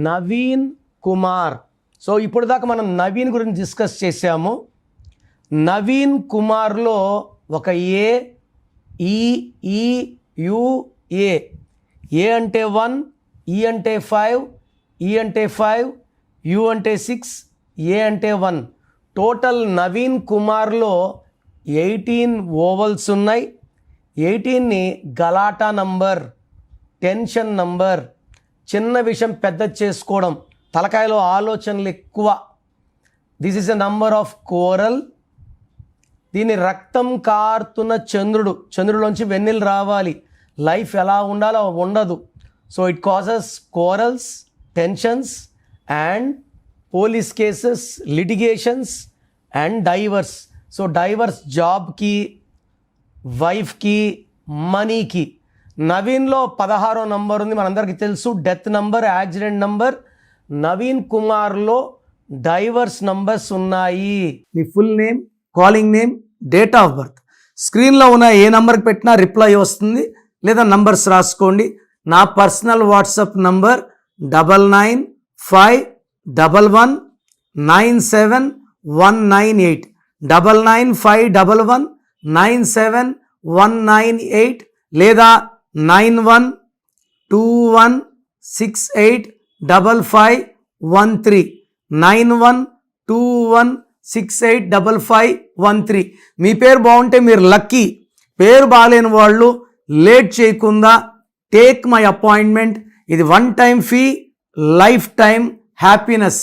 Naveen Kumar. So ఇప్పుడు దాకా మనం నవీన్ గురించి డిస్కస్ చేసాము. నవీన్ కుమార్లో ఒక ఏ, ఈ, ఈ, యు, ఏ. ఏ అంటే 1, ఈ అంటే 5, ఈ అంటే 5, యు అంటే 6, ఏ అంటే 1. టోటల్ నవీన్ కుమార్లో 18 ఓవల్స్ ఉన్నాయి. 18ని గలాటా నంబర్, టెన్షన్ నంబర్, చిన్న విషయం పెద్ద చేసుకోవడం, తలకాయలో ఆలోచనలు ఎక్కువ. This is a number of coral. దీన్ని రక్తం కారుతున్న చంద్రుడు, చంద్రుడిలోంచి వెన్నెలు రావాలి, లైఫ్ ఎలా ఉండాలో ఉండదు. So it causes quarrels, tensions and police cases, litigations and divorce. So divorce జాబ్కి, వైఫ్కి, మనీకి. నవీన్లో 16వ నంబర్ ఉంది, మనందరికీ తెలుసు, death number, accident number. Naveen కుమార్లో డైవర్స్ నంబర్స్ ఉన్నాయి. మీ full name, calling name, date of birth స్క్రీన్లో ఉన్న ఏ నంబర్కి పెట్టినా రిప్లై వస్తుంది, లేదా నంబర్స్ రాసుకోండి. నా పర్సనల్ వాట్సాప్ నంబర్ 9951197198, 9951197198, లేదా 9121685513, 9121685513. మీ పేరు బాగుంటే మీరు లక్కీ. పేరు బాగాలేని వాళ్ళు లేట్ చేయకుండా టేక్ మై అపాయింట్మెంట్. ఇది 1 time fee, life time happiness.